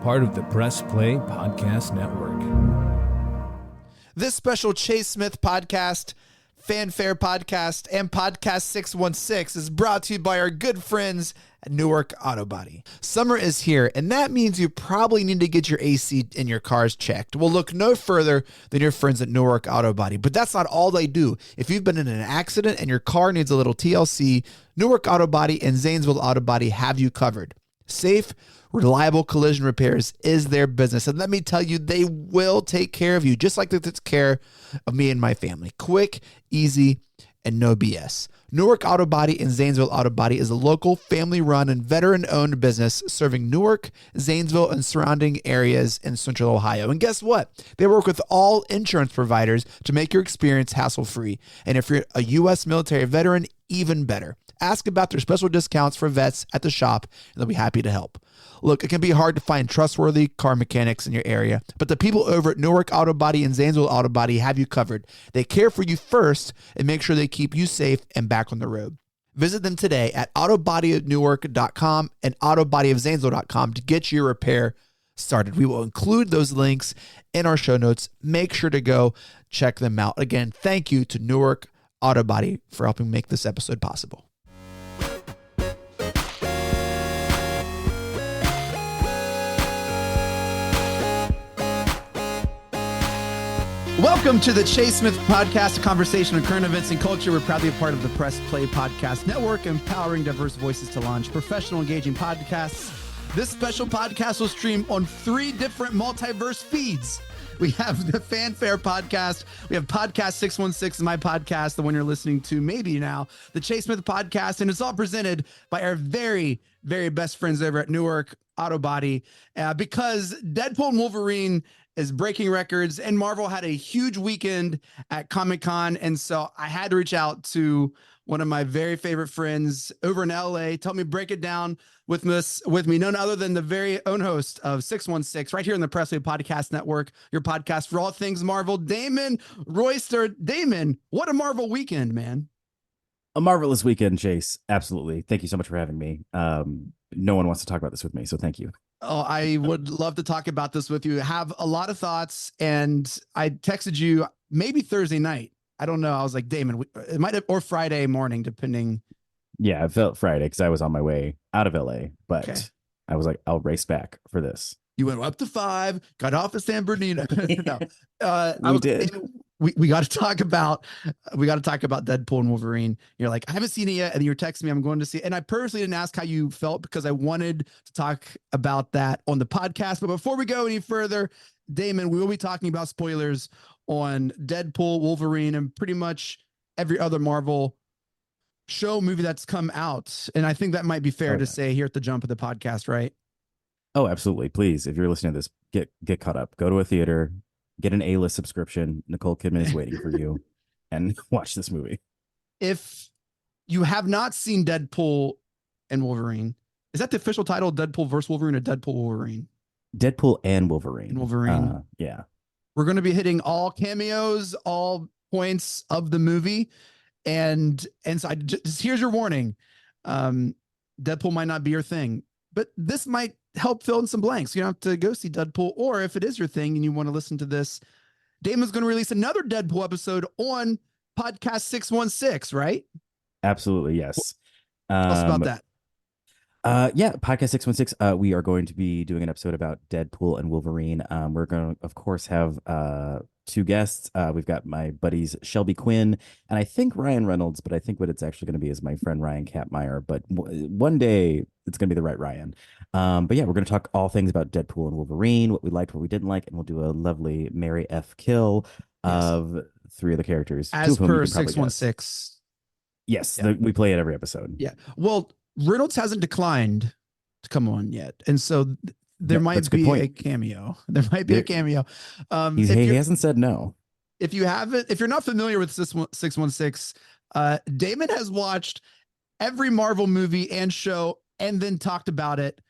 part of the Press Play Podcast Network. This special Chase Smith podcast, Fanfare Podcast, and Podcast 616 is brought to you by our good friends at Newark AutoBody. Summer is here, and that means you probably need to get your AC in your cars checked. Well, look no further than your friends at Newark AutoBody, but that's not all they do. If you've been in an accident and your car needs a little TLC, Newark AutoBody and Zanesville AutoBody have you covered. Safe, reliable collision repairs is their business. And let me tell you, they will take care of you just like they took care of me and my family. Quick, easy, and no BS. Newark AutoBody and Zanesville AutoBody is a local, family-run, and veteran-owned business serving Newark, Zanesville, and surrounding areas in Central Ohio. And guess what? They work with all insurance providers to make your experience hassle-free. And if you're a U.S. military veteran, even better. Ask about their special discounts for vets at the shop, and they'll be happy to help. Look, it can be hard to find trustworthy car mechanics in your area, but the people over at Newark AutoBody and Zanesville AutoBody have you covered. They care for you first and make sure they keep you safe and back on the road. Visit them today at autobodyofnewark.com and autobodyofzanesville.com to get your repair started. We will include those links in our show notes. Make sure to go check them out. Again, thank you to Newark AutoBody for helping make this episode possible. Welcome to the Chase Smith Podcast, a conversation on current events and culture. We're proudly a part of the Press Play Podcast Network, empowering diverse voices to launch professional, engaging podcasts. This special podcast will stream on 3 different multiverse feeds. We have the Fanfare Podcast. We have Podcast 616, my podcast, the one you're listening to maybe now, the Chase Smith Podcast, and it's all presented by our very, very best friends over at Newark AutoBody, because Deadpool and Wolverine is breaking records, and Marvel had a huge weekend at Comic-Con, and so I had to reach out to one of my very favorite friends over in LA. Tell me, break it down with me, none other than the very own host of 616, right here in the Press Play Podcast Network, your podcast for all things Marvel, Damon Royster. Damon, what a Marvel weekend, man. A marvelous weekend, Chase. Absolutely. Thank you so much for having me. No one wants to talk about this with me, so thank you. Oh, I would love to talk about this with you. I have a lot of thoughts, and I texted you maybe Thursday night. I don't know. I was like, Damon, it might have, or Friday morning, depending. Yeah, I felt Friday because I was on my way out of LA, but Okay. I was like, I'll race back for this. You went up to 5, got off at San Bernardino. No, We did. We got to talk about Deadpool and Wolverine. You're like, I haven't seen it yet, and you're texting me, I'm going to see it. And I purposely didn't ask how you felt because I wanted to talk about that on the podcast. But before we go any further, Damon, we will be talking about spoilers on Deadpool, Wolverine, and pretty much every other Marvel show movie that's come out. And I think that might be fair to say here at the jump of the podcast, right? Oh, absolutely. Please, if you're listening to this, get caught up. Go to a theater, get an A-list subscription. Nicole Kidman is waiting for you, and watch this movie. If you have not seen Deadpool and Wolverine, is that the official title, Deadpool versus Wolverine, or Deadpool Wolverine? Deadpool and Wolverine. Yeah. We're going to be hitting all cameos, all points of the movie. And so here's your warning. Deadpool might not be your thing, but this might help fill in some blanks. You don't have to go see Deadpool, or if it is your thing and you want to listen to this, Damon's going to release another Deadpool episode on Podcast 616, right? Absolutely, yes. Tell us about that. Yeah, Podcast 616. We are going to be doing an episode about Deadpool and Wolverine. We're going to, of course, have 2 guests. We've got my buddies Shelby Quinn and I think Ryan Reynolds, but I think what it's actually going to be is my friend Ryan Kapmeyer. But one day it's going to be the right Ryan. But yeah, we're going to talk all things about Deadpool and Wolverine, what we liked, what we didn't like, and we'll do a lovely Mary F. Kill of 3 of the characters. As per 616. Yes, yeah. We play it every episode. Yeah. Well, Reynolds hasn't declined to come on yet, and so there might be a cameo. There might be a cameo. He hasn't said no. If you're not familiar with 616, Damon has watched every Marvel movie and show and then talked about it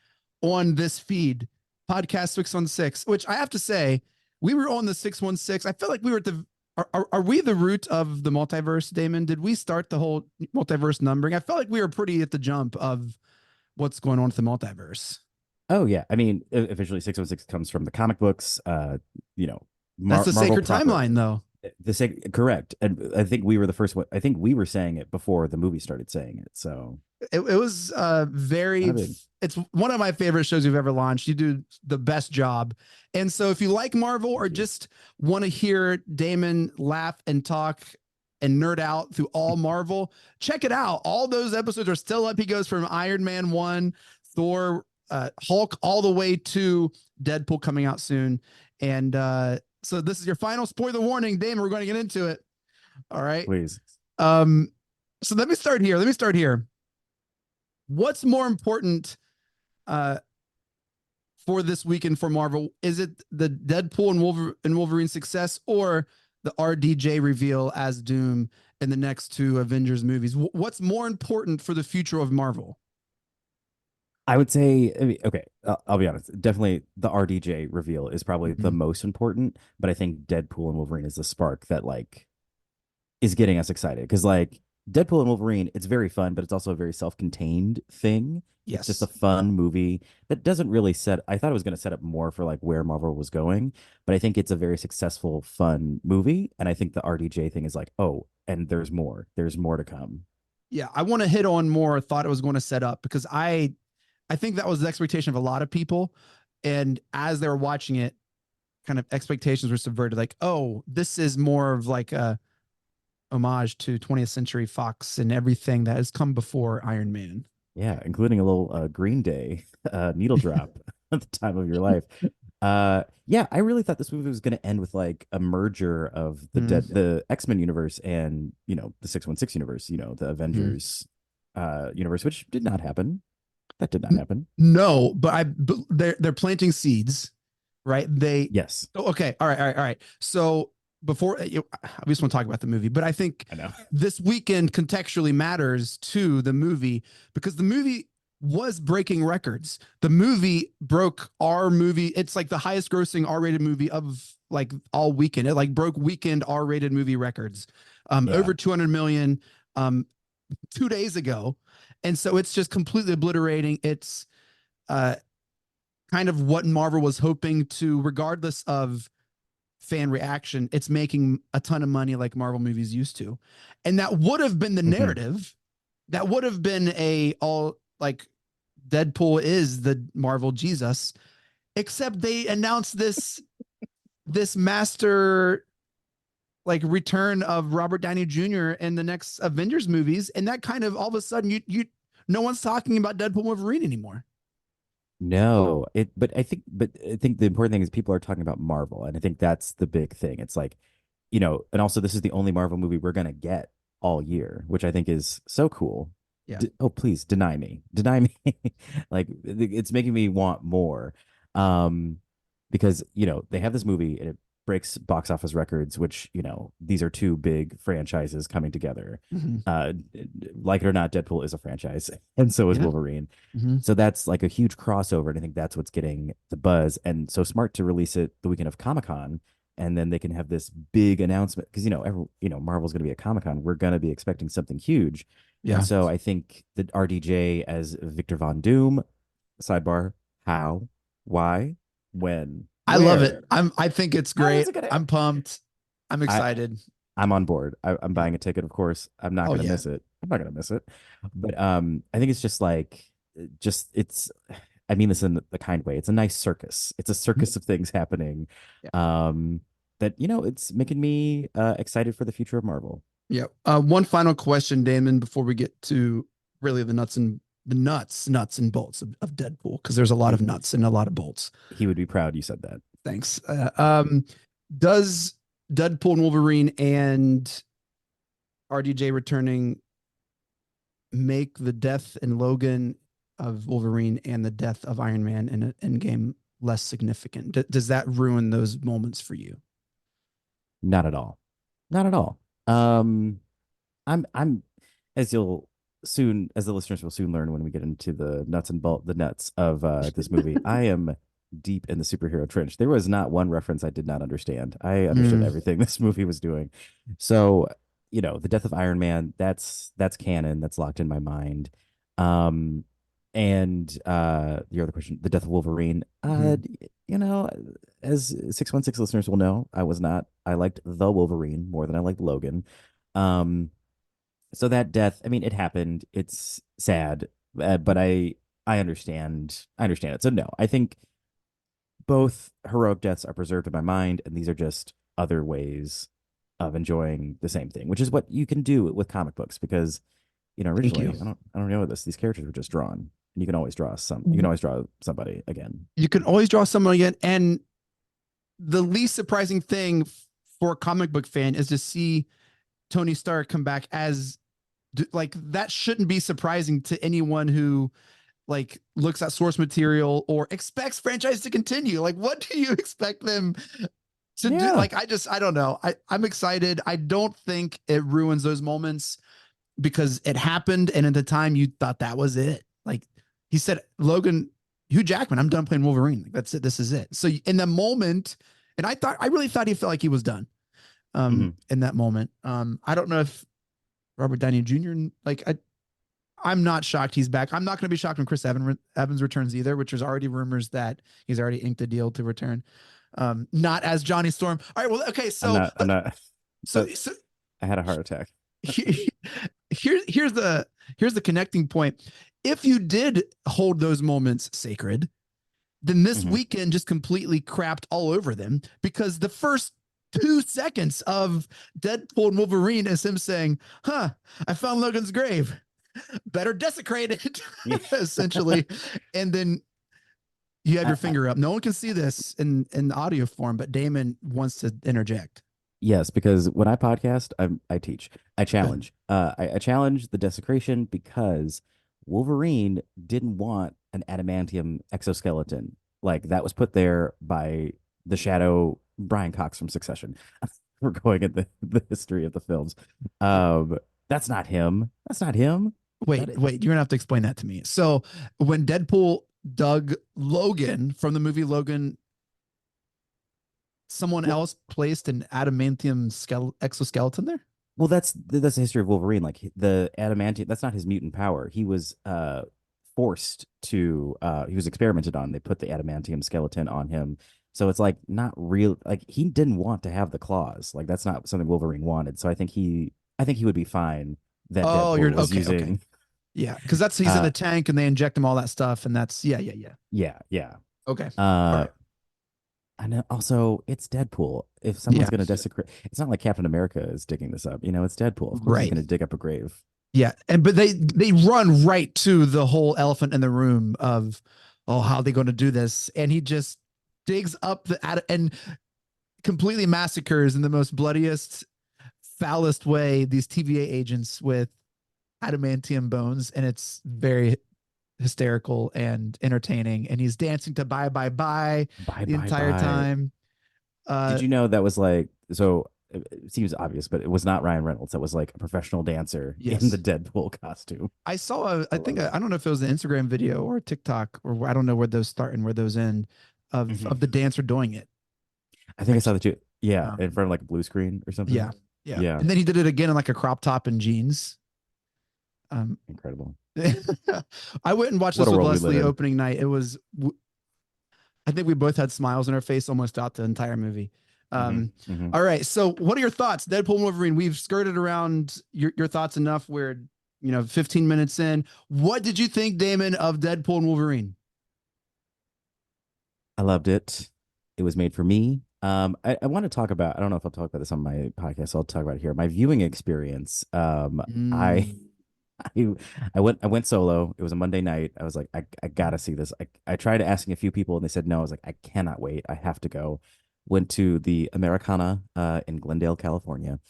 on this feed, Podcast 616, which I have to say, we were on the 616. I feel like we were at the Are we the root of the multiverse, Damon? Did we start the whole multiverse numbering? I felt like we were pretty at the jump of what's going on with the multiverse. Oh yeah, I mean, officially 616 comes from the comic books. You know, That's the Marvel sacred proper. timeline, though. Correct, and I think we were the first one. I think we were saying it before the movie started saying it. So It was kind of big. it's one of my favorite shows you've ever launched. You do the best job. And so if you like Marvel or Thank you. just want to hear Damon laugh and talk and nerd out through all Marvel, check it out. All those episodes are still up. He goes from Iron Man 1, Thor, Hulk, all the way to Deadpool coming out soon. And so this is your final spoiler warning. Damon, we're going to get into it. All right. Please. Um, so let me start here. What's more important uh, for this weekend for Marvel? Is it the Deadpool and Wolverine success, or the RDJ reveal as Doom in the next two Avengers movies? What's more important for the future of Marvel? I would say, I mean, okay, I'll be honest. Definitely the RDJ reveal is probably the Mhm. most important, but I think Deadpool and Wolverine is the spark that like is getting us excited because like Deadpool and Wolverine, it's very fun, but it's also a very self-contained thing. It's just a Yes. fun movie that doesn't really set. I thought it was going to set up more for like where Marvel was going, but I think it's a very successful, fun movie, and I think the RDJ thing is like, oh, and there's more. There's more to come. Yeah, I want to hit on more. Thought it was going to set up because I think that was the expectation of a lot of people, and as they were watching it, kind of expectations were subverted. Like, oh, this is more of like a homage to 20th Century Fox and everything that has come before Iron Man. Yeah, including a little Green Day needle drop at the time of your life. Yeah, I really thought this movie was going to end with like a merger of Mm-hmm. the X-Men universe and, the 616 universe, the Mm-hmm. Avengers universe, which did not happen. That did not happen. No, but they're planting seeds, right? Yes, Okay, all right. So before I just want to talk about the movie, but I think I know. this weekend contextually matters to the movie because the movie was breaking records. The movie broke our movie. It's like the highest grossing R-rated movie of like all weekend. It like broke weekend R-rated movie records. Yeah. Over 200 million. Um, 2 days ago. And so it's just completely obliterating. It's uh, kind of what Marvel was hoping to, regardless of fan reaction, it's making a ton of money like Marvel movies used to. And that would have been the Hmm. narrative. That would have been a all like Deadpool is the Marvel Jesus, except they announced this master like return of Robert Downey Jr. in the next Avengers movies, and that kind of all of a sudden you no one's talking about Deadpool Wolverine anymore. No, but I think the important thing is people are talking about Marvel, and I think that's the big thing. It's like, and also this is the only Marvel movie we're gonna get all year, which I think is so cool. Yeah. Oh, please deny me. Like it's making me want more. Um, because they have this movie and it breaks box office records, which these are two big franchises coming together. Mm-hmm. Uh, like it or not, Deadpool is a franchise, and so is Yeah. Wolverine. Mm-hmm. So that's like a huge crossover, and I think that's what's getting the buzz. And so smart to release it the weekend of Comic Con, and then they can have this big announcement because Marvel's going to be at Comic Con. We're going to be expecting something huge, and Yeah. so I think the RDJ as Victor Von Doom. Sidebar: How? Why? When? I love it. Where? I think it's How great. is it gonna? I'm pumped. I'm I excited. I'm on board. I'm Yeah. buying a ticket, of course. I'm not Oh gonna yeah. miss it. I'm not gonna miss it. But I think it's just like just it's I mean this in the kind way. It's a nice circus. It's a circus of things happening. Yeah. Um that it's making me excited for the future of Marvel. Yeah. One final question, Damon, before we get to really the nuts and bolts of Deadpool, because there's a lot of He nuts and a lot of bolts. he would be proud you said that. Thanks. Does Deadpool and Wolverine and RDJ returning make the death in Logan of Wolverine and the death of Iron Man in Endgame less significant? Does that ruin those moments for you? Not at all. Not at all. Um I'm as you'll soon as the listeners will soon learn when we get into the nuts of this movie. I am deep in the superhero trench. There was not one reference I did not understand. I understood Mm. everything this movie was doing. So, the death of Iron Man, that's canon, that's locked in my mind. Um And the other question, the death of Wolverine. Mhm. You know, as 616 listeners will know, I was not. I liked the Wolverine more than I liked Logan. Um, so that death, I mean, it happened. It's sad, but I understand. I understand it. So no, I think both heroic deaths are preserved in my mind, and these are just other ways of enjoying the same thing, which is what you can do with comic books because Thank you. originally I don't know this. These characters were just drawn. And you can always draw some. You can always draw somebody again. You can always draw someone again, and the least surprising thing for a comic book fan is to see Tony Stark come back as like that shouldn't be surprising to anyone who like looks at source material or expects franchise to continue. Like, what do you expect them to do? Yeah. Like, I don't know. I'm excited. I don't think it ruins those moments because it happened, and at the time you thought that was it. Like he said, Logan, Hugh Jackman, I'm done playing Wolverine. Like, that's it. This is it. So in the moment, and I really thought he felt like he was done. Mm-hmm. In that moment. I don't know if Robert Downey Jr. like I'm not shocked he's back. I'm not going to be shocked when Evans returns either, which there's already rumors that he's already inked a deal to return. Not as Johnny Storm. All right, well, okay, I'm so not. I'm not. so But so I had a heart attack. here's the connecting point. If you did hold those moments sacred, then this Mm-hmm. weekend just completely crapped all over them because the first 2 seconds of Deadpool and Wolverine is him saying, "Huh, I found Logan's grave. Better desecrate it," Yeah. essentially. And then you have your I, finger up. No one can see this in the audio form, but Damon wants to interject. yes, because when I podcast, I teach. I challenge. I challenge the desecration because Wolverine didn't want an adamantium exoskeleton. Like that was put there by the Shadow Brian Cox from Succession. We're going at the history of the films. Um, that's not him. That's not him. That is, Wait, you're gonna have to explain that to me. So when Deadpool dug Logan from the movie Logan, someone well, else placed an adamantium exoskeleton there? well, that's the history of Wolverine. Like the adamantium, that's not his mutant power. He was forced to he was experimented on. They put the adamantium skeleton on him. So it's like not real like he didn't want to have the claws. Like that's not something Wolverine wanted. So I think he would be fine that Oh, Deadpool you're was okay, okay. using Yeah, because that's he's in uh the tank and they inject him all that stuff, and that's yeah. yeah. Okay. All Uh right. and also it's Deadpool. If someone's Yeah. gonna desecrate, it's not like Captain America is digging this up. It's Deadpool. Of course he's Right. gonna dig up a grave. Yeah. And but they run right to the whole elephant in the room of how are they going to do this? And he just digs up and completely massacres in the most bloodiest, foulest way these TVA agents with adamantium bones, and it's very hysterical and entertaining. And he's dancing to "Bye Bye Bye" Bye the bye entire bye. time. Did Uh, you know that was like so? It seems obvious, but it was not Ryan Reynolds. That was like a professional dancer in the yes, Deadpool costume. I saw. I I think love it. I don't know if it was an Instagram video or TikTok or I don't know where those start and where those end Mhm. of the dancer doing it. I think I I saw that too. Yeah, in um, front of like a blue screen or something. yeah, yeah. Yeah, And then he did it again in like a crop top and jeans. Um, incredible. I went and watched What this a with world we live Leslie in. opening night. It was, I think we both had smiles on our face almost out the entire movie. Hmm. Um, Hmm. all right. So, what are your thoughts, Deadpool and Wolverine? We've skirted around your thoughts enough. We're 15 minutes in. What did you think, Damon, of Deadpool and Wolverine? I loved it. It was made for me. I want to talk about. I don't know if I'll talk about this on my podcast. So I'll talk about it here. My viewing experience. I Mm, I I went solo. It was a Monday night. I was like, I gotta see this. I tried asking a few people and they said no. I was like, I cannot wait. I have to go. Went to the Americana in Glendale, California,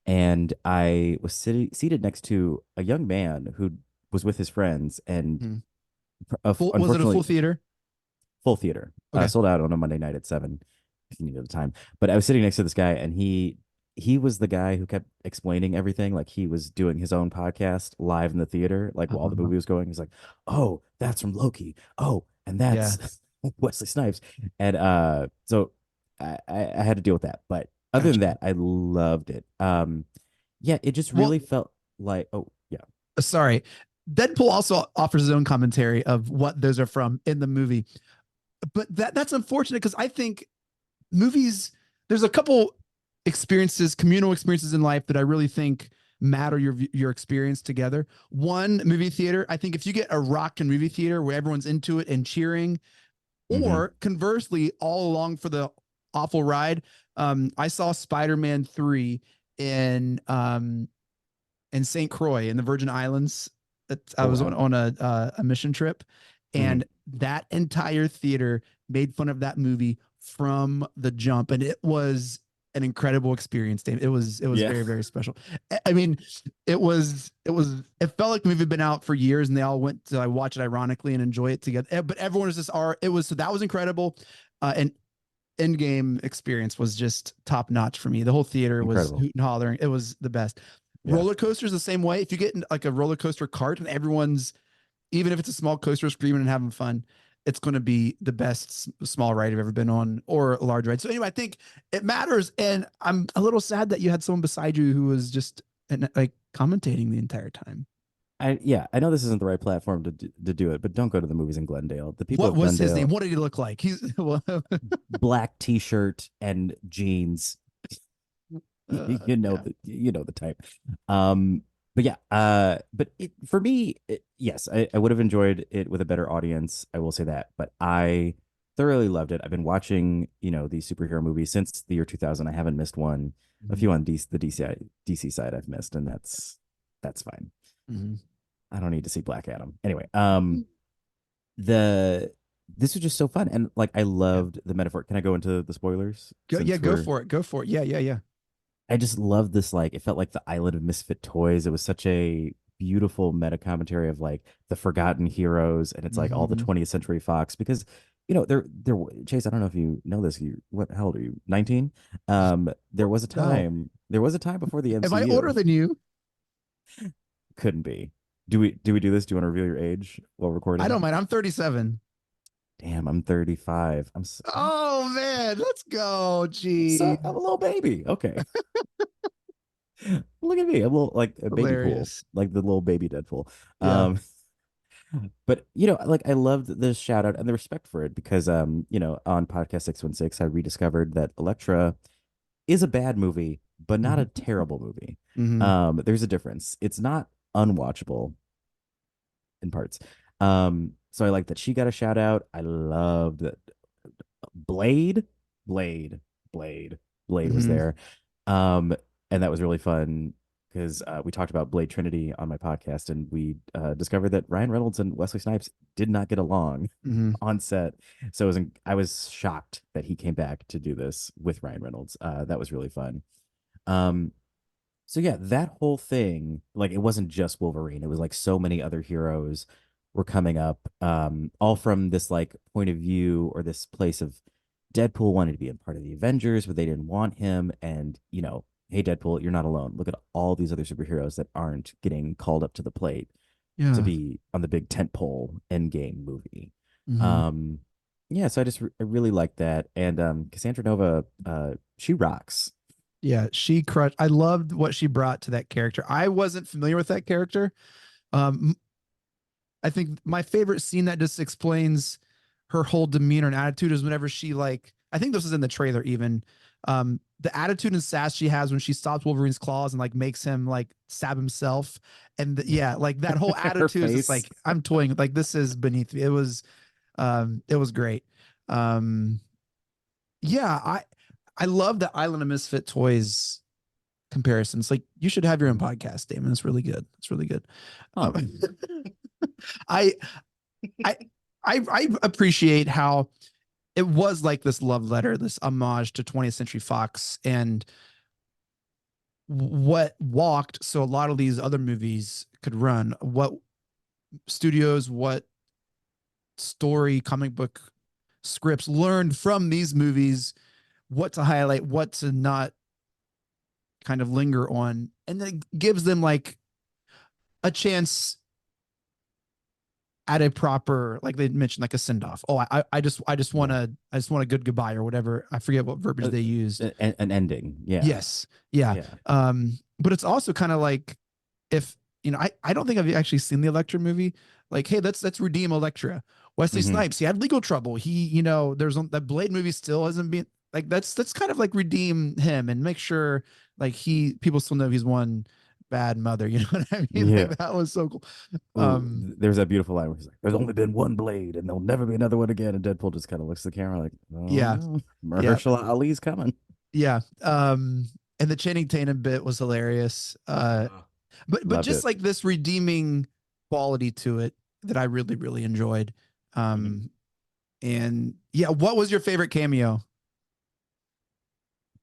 and I was seated next to a young man who was with his friends, and mm. Was it a full unfortunately, theater? full theater. Okay. Sold out on a Monday night at 7 if you needed the time. But I was sitting next to this guy, and he was the guy who kept explaining everything. Like he was doing his own podcast live in the theater, like while the Uh, movie was going. He's like, "Oh, that's from Loki. Oh, and yeah. that's Wesley Snipes." And so I had to deal with that. But other than Gotcha. that, I loved it. Yeah, it just Well, really felt like, oh yeah. sorry. Deadpool also offers his own commentary of what those are from in the movie. But that's unfortunate because I think movies, there's a couple experiences, communal experiences in life that I really think matter your experience together. One, movie theater. I think if you get a rockin' movie theater where everyone's into it and cheering, Mm-hmm. or conversely, all along for the awful ride. I saw Spider-Man 3 in St. Croix in the Virgin Islands. I Oh was wow. on a mission trip, Mm-hmm. and that entire theater made fun of that movie from the jump, and it was an incredible experience, Dave. It was Yeah. very, very special. I mean, it felt like the movie had been out for years, and they all went to watch it ironically and enjoy it together. But everyone was just it was so that was incredible, and end game experience was just top notch for me. The whole theater was Incredible. hooting, hollering. It was the best. Yeah. Roller coasters the same way. If you get in like a roller coaster cart and everyone's, even if it's a small coaster, screaming and having fun, it's going to be the best small ride I've ever been on, or a large ride. So anyway, I think it matters, and I'm a little sad that you had someone beside you who was just like commentating the entire time. I know this isn't the right platform to do it, but don't go to the movies in Glendale. The people What of was his name? Glendale, What did he look like? He's well, black t-shirt and jeans. yeah. You know the type. But yeah, but for me, yes, I would have enjoyed it with a better audience. I will say that, but I thoroughly loved it. I've been watching, these superhero movies since the year 2000. I haven't missed one. A few on the DC side I've missed, and that's fine. Mhm. I don't need to see Black Adam. Anyway, the this was just so fun, and like I Yeah. loved the metaphor. Can I go into the spoilers Go, yeah, since go we're for it. Go for it. Yeah, yeah, yeah. I just love this. Like, it felt like the island of misfit toys. It was such a beautiful meta commentary of like the forgotten heroes, and it's like all the Mhm. 20th Century Fox because there Chase. I don't know if you know this. How old are you? 19. No. There was a time before the Am I older MCU. than you? Couldn't be. Do we do this? Do you want to reveal your age while I don't recording? mind. I'm 37. Damn, I'm 35. Oh man, let's go. Gee, I'm a little baby. Okay. Look at me. I'm a little like a baby pool, hilarious. like the little baby Deadpool. Yeah. Um, but like I loved the shout out and the respect for it because on podcast 616 I rediscovered that Elektra is a bad movie, but not a Hmm. terrible movie. Hmm. There's a difference. It's not unwatchable in parts. So I like that she got a shout out. I loved that Blade, Blade, Blade, Blade was Hmm. there. Um, and that was really fun because we talked about Blade Trinity on my podcast, and we discovered that Ryan Reynolds and Wesley Snipes did not get along Hmm. on set. So I was shocked that he came back to do this with Ryan Reynolds. That was really fun. Um, so yeah, that whole thing, like it wasn't just Wolverine. It was like so many other heroes were coming up, all from this like point of view or this place of Deadpool wanted to be a part of the Avengers, but they didn't want him. And hey Deadpool, you're not alone. Look at all these other superheroes that aren't getting called up to the plate to Yeah. be on the big tentpole Endgame movie. Hmm. Um, yeah, so I really like that. And Cassandra Nova, she rocks. Yeah. She crushed. I loved what she brought to that character. I wasn't familiar with that character. Um, I think my favorite scene that just explains her whole demeanor and attitude is whenever she like, I think this is in the trailer even. The attitude and sass she has when she stops Wolverine's claws and like makes him like stab himself. And yeah, like that whole Her attitude is just face. like, I'm toying, like this is beneath me. It was great. Um, yeah, I love the Island of Misfit Toys comparisons. Like you should have your own podcast, Damon. It's really good. It's really good. Huh. Um, I I I appreciate how it was like this love letter, this homage to 20th Century Fox and what walked so a lot of these other movies could run. What studios, what story, comic book scripts learned from these movies, what to highlight, what to not kind of linger on, and then it gives them like a chance at a proper, like they mentioned, like a send off. Oh, I just want Yeah. to, I just want a good goodbye or whatever. I forget what verbiage Uh, they used. an ending. Yeah. Yes, yeah. Yeah. But it's also kind of like if I don't think I've actually seen the Elektra movie. Like, hey, let's redeem Elektra. Wesley Hmm. Snipes, he had legal trouble. He, there's that Blade movie still hasn't been like that's kind of like redeem him and make sure like people still know he's one bad mother. You know what I mean? Yeah. Like that was so cool. Ooh, Um, there's that beautiful line where he's like, "There's only been one blade, and there'll never be another one again." And Deadpool just kind of looks at the camera like, "Oh yeah, no, yeah, Mahershala Ali's coming." yeah. And the Channing Tatum bit was hilarious. But Loved just it. like this redeeming quality to it that I really really enjoyed. Mhm. Um, and yeah, what was your favorite cameo?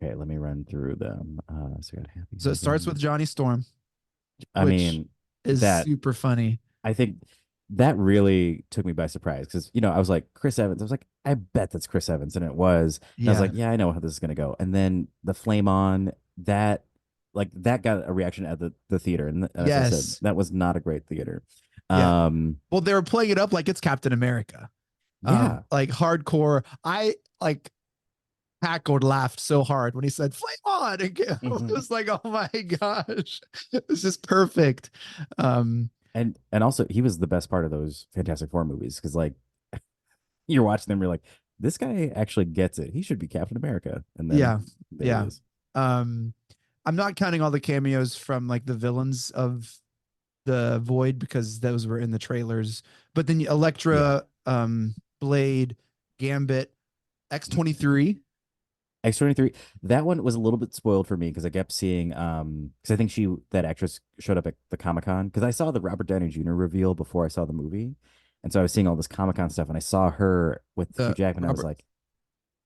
Okay, let me run through them. So we got Happy So it starts Hogan. with Johnny Storm, I which mean, is that super funny. I think that really took me by surprise because I was like Chris Evans. I was like, I bet that's Chris Evans, and it was. And I was Yeah. like, yeah, I know how this is gonna go. And then the flame on that, like that got a reaction at the theater, and as I said, Yes. that was not a great theater. Yeah. Um, Well, they were playing it up like it's Captain America. yeah. Like hardcore. I like cackled, laughed so hard when he said "flame on." It Mhm. was like, oh my gosh, this is perfect. Um, And also he was the best part of those Fantastic Four movies because like you're watching them, you're like, this guy actually gets it. He should be Captain America, and then yeah, there he yeah. is. Um, I'm not counting all the cameos from like the villains of the Void because those were in the trailers. But then Yeah. Elektra, Blade, Gambit, X-23. X-23, that one was a little bit spoiled for me because I kept seeing because I think that actress showed up at the Comic-Con because I saw the Robert Downey Jr. reveal before I saw the movie. And so I was seeing all this Comic-Con stuff and I saw her with Hugh The Jackman. I was Robert, like,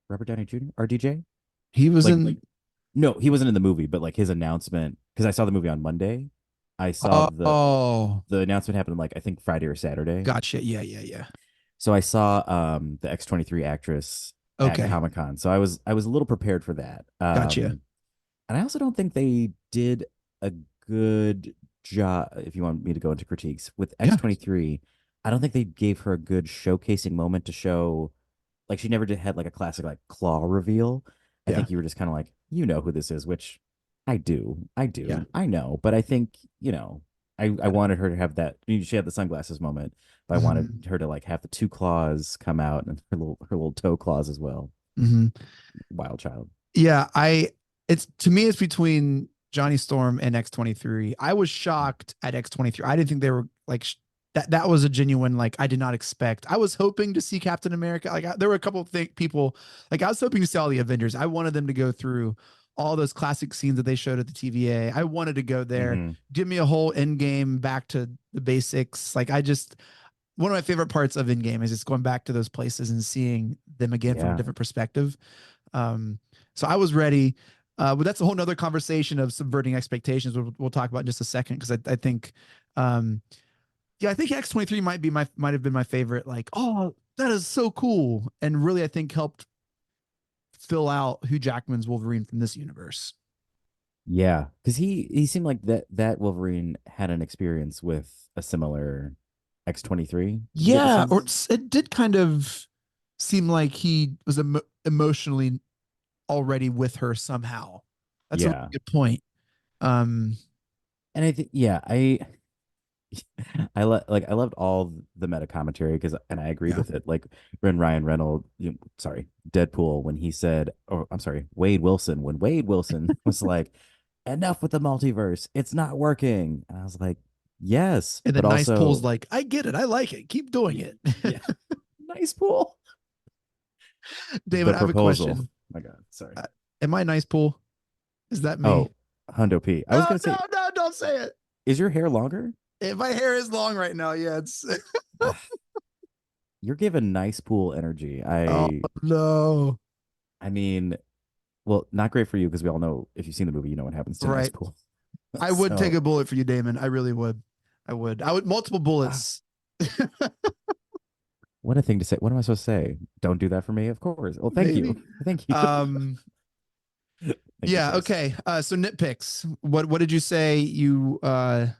Robert Downey Jr. RDJ? he was Like, in. no, he wasn't in the movie, but like his announcement because I saw the movie on Monday. I saw Oh, the announcement happened like I think Friday or Saturday. gotcha. Yeah, yeah, yeah. So I saw the X-23 actress at Okay, Comic-Con. So I was a little prepared for that. gotcha. And I also don't think they did a good job, if you want me to go into critiques, with Yeah, X-23. I don't think they gave her a good showcasing moment to show, like, she never did had like a classic, like, claw reveal. I yeah, think you were just kind of like, you know who this is, which I do. I yeah. do. I know. But I think, I wanted her to have that. She had the sunglasses moment, but I wanted Hmm. her to, like, have the two claws come out and her little toe claws as well. Hmm. Wild child. Yeah, it's to me it's between Johnny Storm and X-23. I was shocked at X-23. I didn't think they were like that was a genuine like I did not expect. I was hoping to see Captain America. Like there were a couple of people like I was hoping to see all the Avengers. I wanted them to go through all those classic scenes that they showed at the TVA. I wanted to go there. Hmm. Give me a whole end game back to the basics. Like I just one of my favorite parts of Endgame is just going back to those places and seeing them again from a Yeah. different perspective. Um, so I was ready. But that's a whole nother conversation of subverting expectations. We'll talk about in just a second because I think, um, yeah, I think X-23 might have been my favorite. Like, oh, that is so cool, and really I think helped fill out Hugh Jackman's Wolverine from this universe. Yeah, because he seemed like that Wolverine had an experience with a similar X-23. Did you get the Yeah, or sense? it did kind of seem like he was emotionally already with her somehow. That's a really Yeah, good point. Um, and I think I loved all the meta commentary because and I agreed yeah. with it. Like when Ryan Reynolds, sorry, Deadpool, when he said, or I'm sorry, Wade Wilson, when Wade Wilson was like, "Enough with the multiverse, it's not working," and I was like, "Yes," And but then Nice Pool's also, like, I get it. I like it. Keep doing it. yeah, nice pool. David, The I have a proposal. question. My God, sorry. Uh, Am I Nice Pool? Is that me? Oh, Hundo P. I was No, gonna no, say, no, don't say it. is your hair longer? My hair is long right now. Yeah, it's You're giving nice pool energy. oh no. I mean, well, not great for you because we all know if you've seen the movie, you know what happens to nice Right. pool. I would take So, a bullet for you, Damon. I really would. I would. I would multiple ah, bullets. what a thing to say. What am I supposed to say? Don't do that for me, of course. Well, thank you. Maybe. Thank you. Um Thank you, yeah, Chris. okay. So nitpicks. What did you say you Well,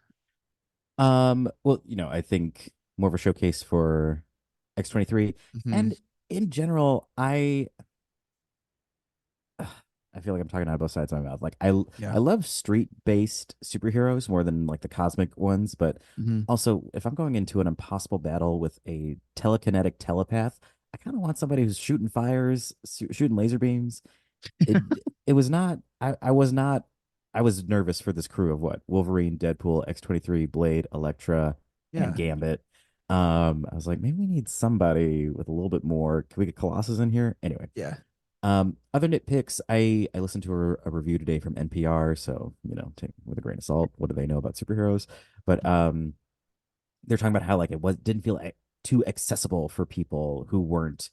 I think more of a showcase for X-23. mhm. And in general, I feel like I'm talking out of both sides of my mouth. Like Yeah. I love street based superheroes more than like the cosmic ones, but Hmm. also if I'm going into an impossible battle with a telekinetic telepath, I kind of want somebody who's shooting fires, shooting laser beams. It it was not. I was not. I was nervous for this crew of what Wolverine, Deadpool, X-23, Blade, Elektra, and Yeah. Gambit. I was like, maybe we need somebody with a little bit more. Can we get Colossus in here? Anyway, Yeah. other nitpicks, I listened to a review today from NPR, so take it with a grain of salt. What do they know about superheroes? But they're talking about how like it didn't feel too accessible for people who weren't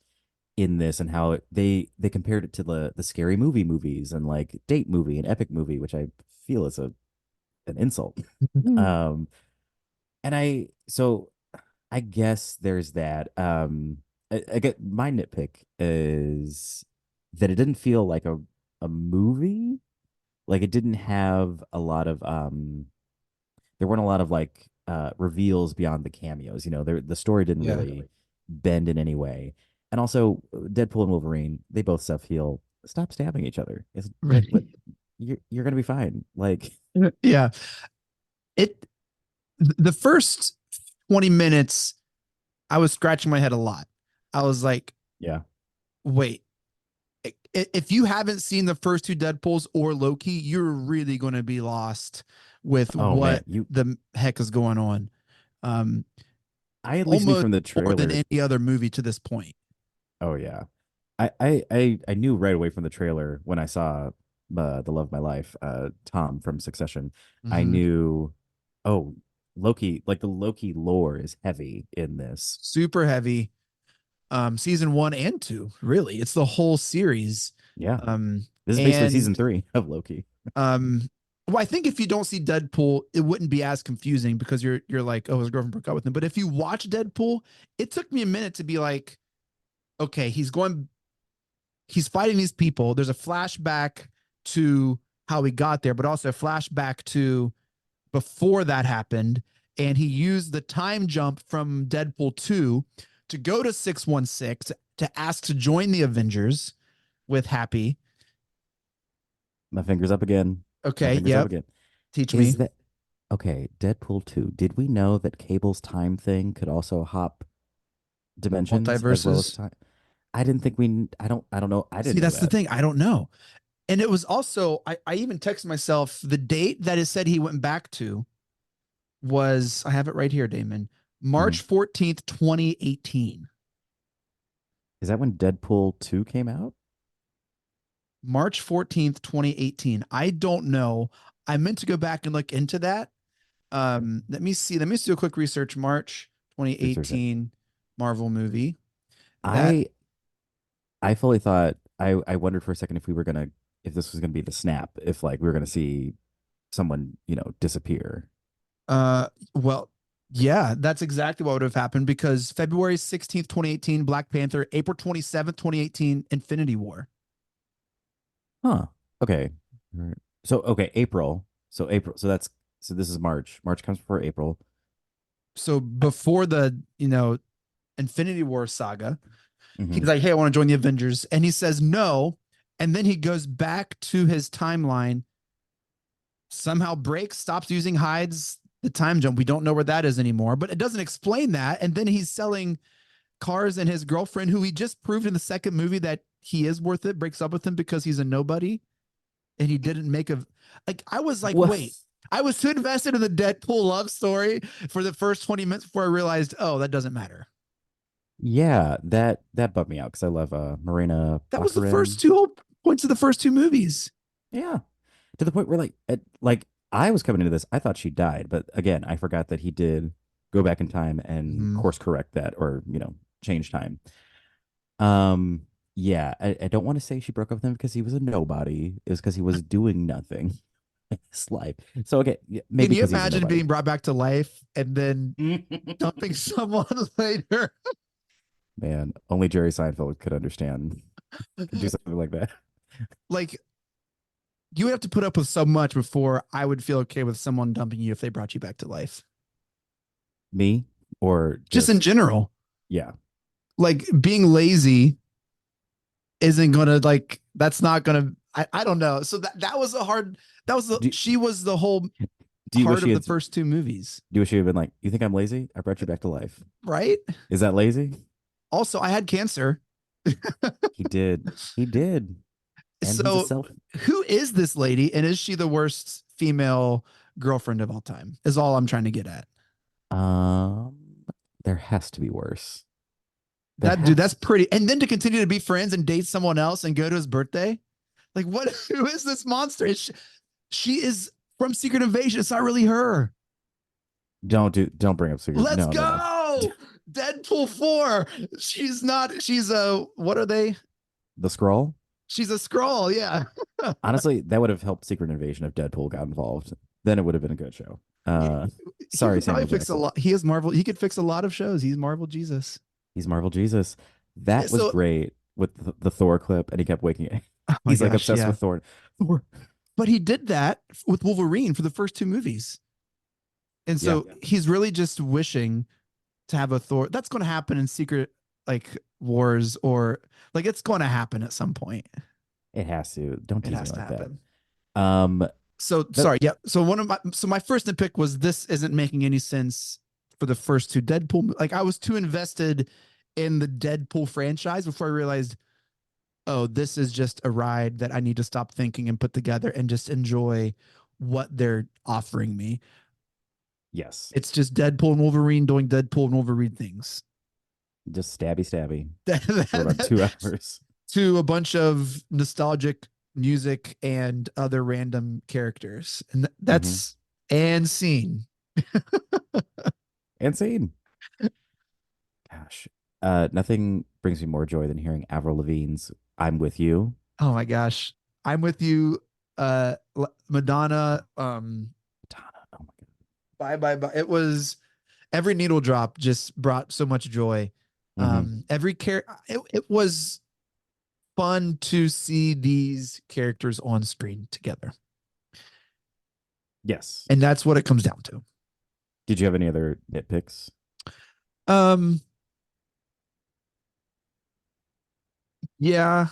in this, and how they compared it to the scary movie movies and like date movie and epic movie, which I feel is an insult. Mhm. Um, and I guess there's that. I get my nitpick is that it didn't feel like a movie. Like it didn't have a lot of there weren't a lot of like reveals beyond the cameos. The story didn't Yeah. really bend in any way. And also Deadpool and Wolverine, they both self-heal. Stop stabbing each other. It's like what Right. you're gonna be fine. Like Yeah. It the first 20 minutes, I was scratching my head a lot. I was like, yeah. wait, if you haven't seen the first two Deadpools or Loki, you're really going to be lost with Oh man, what the heck is going on. Um, I at least knew Almost from the more than trailer. any other movie to this point. Oh yeah. I knew right away from the trailer when I saw the love of my life, Tom from Succession. I Mhm. knew, oh, Loki, like the Loki lore is heavy in this. Super heavy. Season 1 and 2, really. It's the whole series. Yeah. Um, This is basically season and 3 of Loki. um, well, I think if you don't see Deadpool, it wouldn't be as confusing because you're like, oh, his girlfriend broke up with him. But if you watch Deadpool, it took me a minute to be like, okay, he's fighting these people. There's a flashback to how he got there, but also a flashback to before that happened. And he used the time jump from Deadpool 2 to go to 616 to ask to join the Avengers with Happy. My fingers up again. My Okay, fingers up yep. again. Teach me. Is that okay? Deadpool 2. Did we know that Cable's time thing could also hop dimensions as well as Multiverses. time? I didn't think we. I don't know. I See, didn't know that's the that. thing. I don't know. And it was also, I even texted myself the date that is said he went back to was, I have it right here, Damon, Mhm. March 14th, 2018. Is that when Deadpool 2 came out? March 14th, 2018. I don't know. I meant to go back and look into that. Let me see. Let me just do a quick research. March Research it. 2018 Marvel movie. That I I fully thought I wondered for a second if we were gonna if this was gonna be the snap, if like we were gonna see someone, disappear. well, yeah, that's exactly what would have happened because February 16th, 2018, Black Panther, April 27th, 2018, Infinity War. Huh. Okay. All right. So okay, April. So April. So this is March. March comes before April. So before the, Infinity War saga, he's Hmm. like, hey, I want to join the Avengers. And he says no. And then he goes back to his timeline, somehow breaks, stops using hides the time jump. We don't know where that is anymore, but it doesn't explain that. And then he's selling cars, and his girlfriend, who he just proved in the second movie that he is worth it, breaks up with him because he's a nobody. And he didn't make a, like, I was like, What? wait, I was too invested in the Deadpool love story for the first 20 minutes before I realized, oh, that doesn't matter. Yeah, that bumped me out because I love Marina That was the Baccarin. first two whole points of the first two movies. Yeah. To the point where like I was coming into this, I thought she died, but again, I forgot that he did go back in time and Mm-hmm. course correct that, or change time. Um, yeah, I don't want to say she broke up with him because he was a nobody. It was because he was doing nothing in his life. So okay, yeah, Can maybe you because he's a imagine nobody. being brought back to life and then dumping someone later? Man, only Jerry Seinfeld could understand, could do something like that. Like, you would have to put up with so much before I would feel okay with someone dumping you if they brought you back to life. Me or Just in just general, yeah. like being lazy isn't gonna, like, that's not gonna. I don't know. So that was a hard. That was Do, she was the whole do you wish heart she of the had? first two movies, Do you wish she had been like, you think I'm lazy? I brought you back to life. right? Is that lazy? Also, I had cancer. He did. He did. And he's a So, self. who is this lady, and is she the worst female girlfriend of all time? Is all I'm trying to get at. Um, there has to be worse. There That dude, that's has. pretty. And then to continue to be friends and date someone else and go to his birthday, like what? Who is this monster? She is from Secret Invasion. It's not really her. Don't bring up secret. Let's No, no, no. go. Deadpool 4. She's not, she's a, what are they? The scroll. She's a scroll. Yeah. Honestly, that would have helped Secret Invasion if Deadpool got involved. Then it would have been a good show. He Sorry, could probably Samuel fix a Jackson. lot. He is Marvel. He could fix a lot of shows. He's Marvel Jesus. He's Marvel Jesus. Yeah, That was so, great with the Thor clip, and he kept waking. oh my He's like gosh. obsessed Yeah. with Thor. Thor. But he did that with Wolverine for the first two movies. And Yeah. so he's really just wishing to have a Thor. That's going to happen in Secret like Wars, or like it's going to happen at some point. It has to. Don't It tease me has to like happen. that. Um, So that sorry, yeah. So my first nitpick was this isn't making any sense for the first two Deadpool. Like I was too invested in the Deadpool franchise before I realized, oh, this is just a ride that I need to stop thinking and put together and just enjoy what they're offering me. yes, It's just Deadpool and Wolverine doing Deadpool and Wolverine things. just stabby That, for about that, 2 hours. to a bunch of nostalgic music and other random characters. And Mm-hmm. that's and scene. Insane. Gosh, nothing brings me more joy than hearing Avril Lavigne's "I'm with You." Oh my gosh. I'm with you. Madonna. Madonna. Oh my god. Bye bye bye. It was every needle drop just brought so much joy. Mm-hmm. Every it was fun to see these characters on screen together. Yes. And that's what it comes down to. Did you have any other nitpicks? Um, yeah,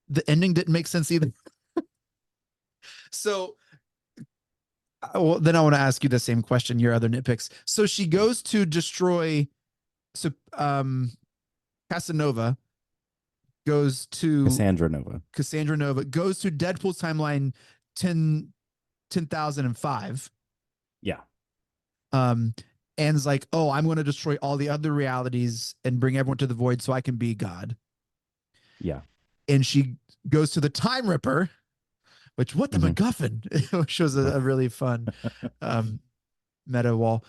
the ending didn't make sense either. So, well, then I want to ask you the same question, your other nitpicks. So she goes to destroy, so, Casanova goes to Cassandra Nova. Cassandra Nova, goes to Deadpool's timeline 10,005. Yeah. And is like, oh, I'm going to destroy all the other realities and bring everyone to the void so I can be God. Yeah. And she goes to the Time Ripper, which what the Mhm. MacGuffin, which was a really fun meta wall.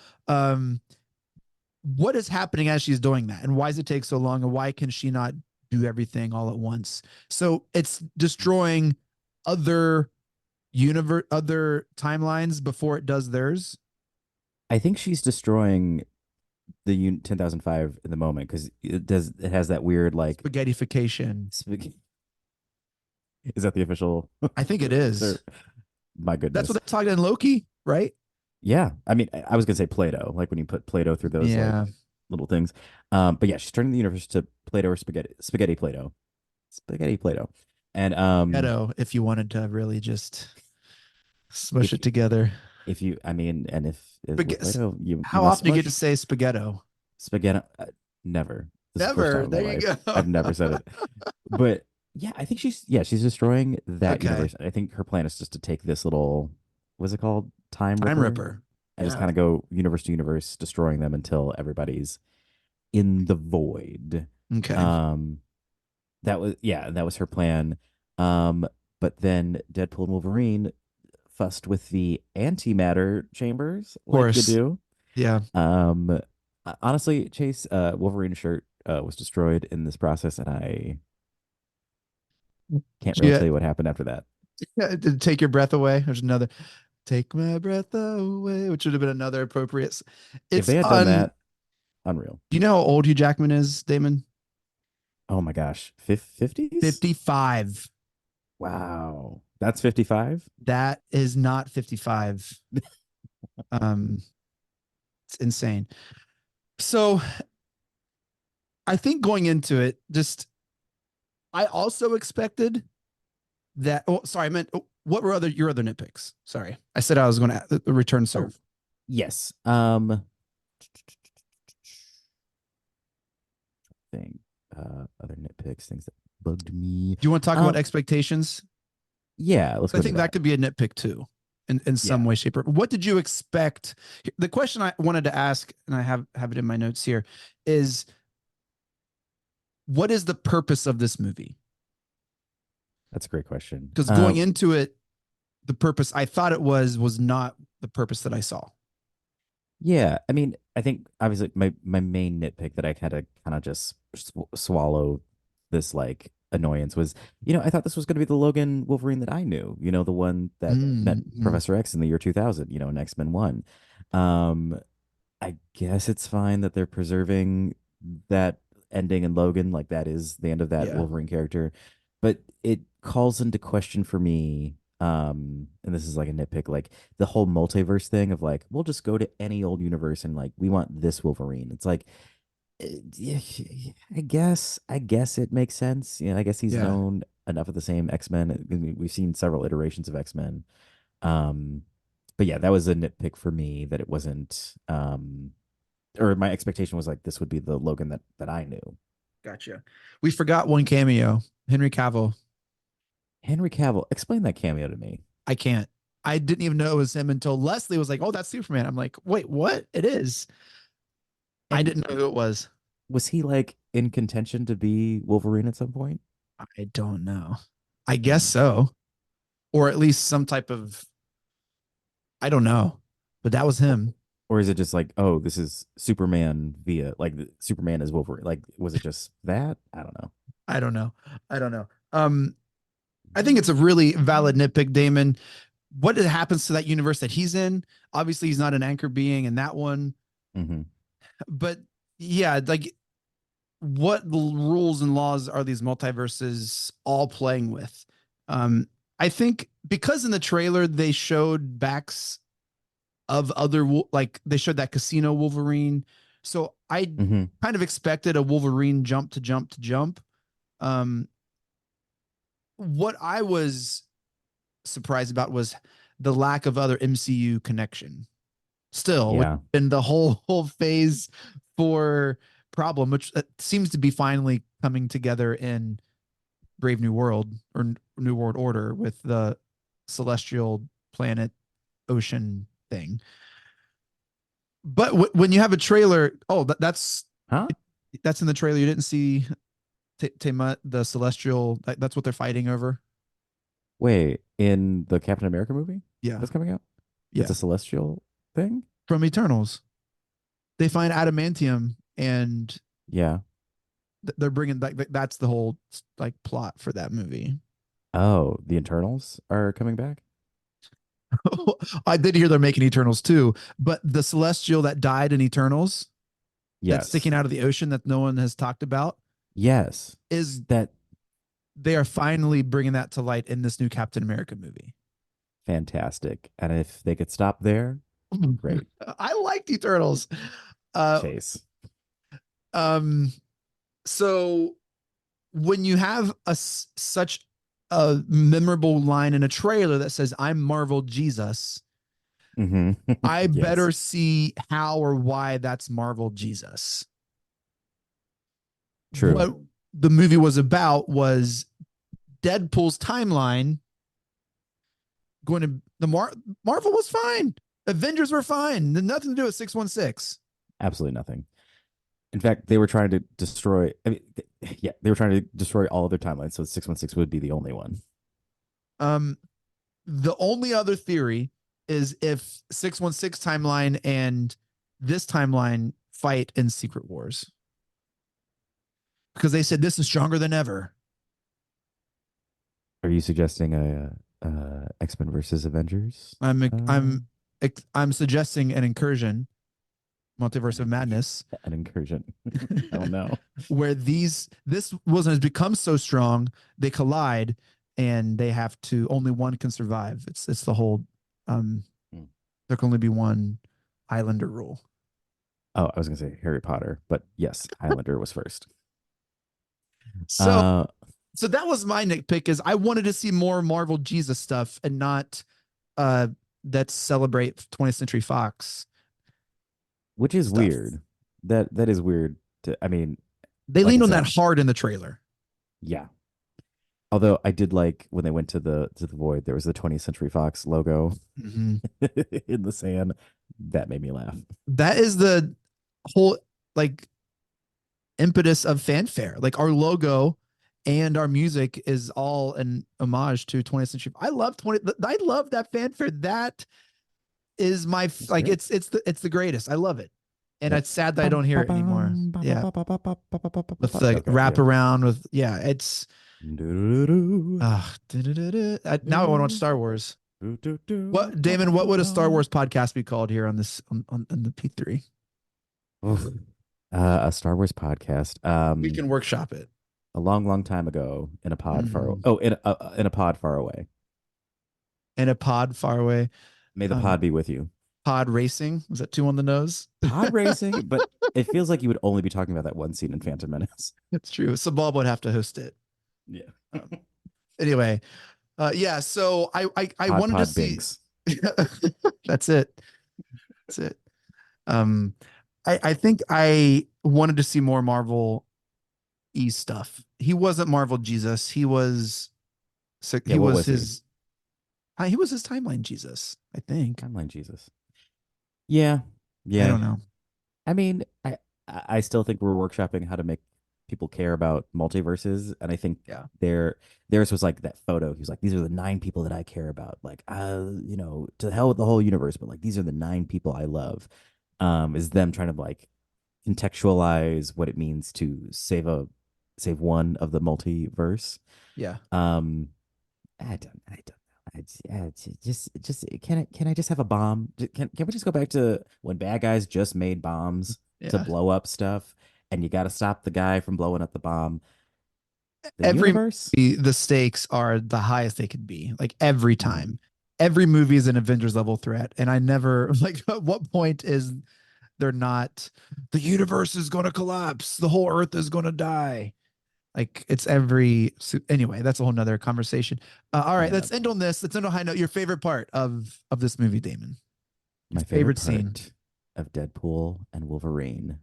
What is happening as she's doing that, and why does it take so long, and why can she not do everything all at once? So it's destroying other other timelines before it does theirs. I think she's destroying the 10,005 in the moment because it has that weird like Spaghettification. Is that the official? I think it is. My goodness. That's what they talked in Loki, right? Yeah. I mean, I was gonna say Play-Doh, like when you put Play-Doh through those Yeah. like little things. But yeah, she's turning the universe to Play-Doh or spaghetti Play-Doh. Spaghetti Play-Doh. And Ghetto, if you wanted to really just smush if it together. if you I mean, and if with Play-Doh, you How must often do you get to smush say spaghetto? spaghetti. Never. This is the first Never. time in my There you life. go. I've never said it. But yeah, I think she's destroying that Okay. universe. I think her plan is just to take this little, what's it called? Time Time Ripper? Ripper. And just Yeah. kind of go universe to universe, destroying them until everybody's in the void. Okay. That was her plan. But then Deadpool and Wolverine fussed with the antimatter chambers, like you course. do. Yeah. Honestly, Chase, Wolverine's shirt was destroyed in this process, and I can't really Yeah. tell you what happened after that. Did it take your breath away? There's another take my breath away, which would have been another appropriate. If It's they had done that, unreal. Do you know how old Hugh Jackman is, Damon? Oh my gosh, 50s? 55. Wow, that's 55. That is not 55. It's insane. So I think going into it, just I also expected that. Oh, sorry, I meant what were your other nitpicks? Sorry, I said I was going to return serve. Yes. Thing. Other nitpicks, things that bugged me. Do you want to talk about expectations? Yeah, let's go I to think that could be a nitpick too, in some Yeah. way, shape, or what did you expect? The question I wanted to ask, and I have it in my notes here, is what is the purpose of this movie? That's a great question. Because going into it, the purpose I thought it was not the purpose that I saw. Yeah, I mean, I think obviously my main nitpick that I had to kind of just swallow this like annoyance was, I thought this was going to be the Logan Wolverine that I knew, the one that met Mm-hmm. Professor X in the year 2000, in X-Men 1. Um, I guess it's fine that they're preserving that ending in Logan, like that is the end of that Yeah, Wolverine character, but it calls into question for me. And this is like a nitpick, like the whole multiverse thing of like, we'll just go to any old universe and like we want this Wolverine. It's like, yeah, I guess it makes sense. I guess he's yeah, known enough of the same X-Men. I mean, we've seen several iterations of X-Men. Um, but yeah, that was a nitpick for me that it wasn't or my expectation was like this would be the Logan that I knew. gotcha. We forgot one cameo, Henry Cavill. Henry Cavill, explain that cameo to me. I can't. I didn't even know it was him until Leslie was like, "Oh, that's Superman." I'm like, "Wait, what? It is." I And didn't know who it was. was he like in contention to be Wolverine at some point? I don't know. I guess Hmm. so, or at least some type of. I don't know, but that was Or, him. or is it just like, oh, this is Superman via like Superman is Wolverine? Like, was it just that? I don't know. I don't know. I don't know. I think it's a really valid nitpick, Damon. What happens to that universe that he's in? Obviously, he's not an anchor being in that one, Hmm. but yeah, like what rules and laws are these multiverses all playing with? Um, I think because in the trailer they showed backs of other like they showed that casino Wolverine, so I Hmm. kind of expected a Wolverine jump to jump to jump. Um, what I was surprised about was the lack of other MCU connection. Still, Yeah. in the whole phase four problem, which seems to be finally coming together in Brave New World or New World Order with the celestial planet ocean thing. But when you have a trailer, oh, Huh? that's in the trailer. You didn't see Tiamat, the celestial. That's what they're fighting over. Wait, in the Captain America movie Yeah, that's coming out, it's yeah. a celestial thing. From Eternals, they find adamantium, and Yeah. they're bringing like that's the whole like plot for that movie. Oh, the Internals are coming back. I did hear they're making Eternals too, but the celestial that died in Eternals that's Yes. sticking out of the ocean that no one has talked about Yes. is That they are finally bringing that to light in this new Captain America movie. fantastic. And if they could stop there, great. I liked Eternals. Uh, Chase. um, so when you have such a memorable line in a trailer that says "I'm Marvel Jesus," Hmm. I Yes. better see how or why that's Marvel Jesus. True. What the movie was about was Deadpool's timeline going to Marvel was fine. Avengers were fine. Nothing to do with 616. Absolutely nothing. In fact, they were trying to destroy. I mean, yeah, they were trying to destroy all of their timelines. So 616 would be the only one. Um, the only other theory is if 616 timeline and this timeline fight in Secret Wars because they said this is stronger than ever. Are you suggesting a X-Men versus Avengers? I'm Uh, I'm I'm suggesting an incursion, multiverse of madness, an incursion. Oh no. where this wasn't has become so strong they collide and they have to only one can survive. It's the whole um Hmm. there can only be one Islander rule. Oh, I was gonna say Harry Potter, but yes, Highlander was first. So Uh, So that was my nitpick is I wanted to see more Marvel Jesus stuff and not uh that celebrate 20th Century Fox Which is stuff. weird. That is weird. I mean, They like I leaned on that said, hard in the trailer. yeah. Although I did like when they went to the void, there was the 20th Century Fox logo Mhm. in the sand. That made me laugh. That is the whole like impetus of fanfare. Like our logo and our music is all an homage to 20th century. I love 20. I love that fanfare. That is my like. Great. It's the greatest. I love it, and Yep. it's sad that I don't hear it anymore. Yeah, with the Okay, wrap yeah. around with it's. Do-do-do-do. Now I want to watch Star Wars. Do-do-do. What Damon? What would a Star Wars podcast be called here on this on the P3? Oof. A Star Wars podcast. We can workshop it. A long, long time ago in a pod far. Mhm. Oh, in a pod far away. In a pod far away. May the Um, pod be with you. Pod racing. Was that two on the nose? Pod racing, but it feels like you would only be talking about that one scene in Phantom Menace. That's true. Sabal would have to host it. Yeah. Anyway, yeah. So I Pod wanted to pod see. binks. That's it. That's it. Um, I think I wanted to see more Marvel E stuff. He wasn't Marvel Jesus. He was Yeah, he what was was he? he was his timeline Jesus. I think. Timeline Jesus. Yeah. I Yeah. don't know. I mean, I still think we're workshopping how to make people care about multiverses, and I think Yeah. theirs was like that photo. He was like, "These are the 9 people that I care about." Like, to hell with the whole universe, but like these are the 9 people I love. Is them trying to like contextualize what it means to save one of the multiverse. Yeah. I don't know. Just can I just have a bomb? Can we just go back to when bad guys just made bombs to Yeah. blow up stuff, and you got to stop the guy from blowing up the bomb? The Every universe? movie, the stakes are the highest they could be. Like every Mhm. time, every movie is an Avengers level threat, and I never like. At what point is they're not? The universe is going to collapse. The whole Earth is going to die. Like it's anyway. That's a whole nother conversation. All right, Yeah. let's end on this. Let's end on a high note. Your favorite part of this movie, Damon? My Your favorite scene? part of Deadpool and Wolverine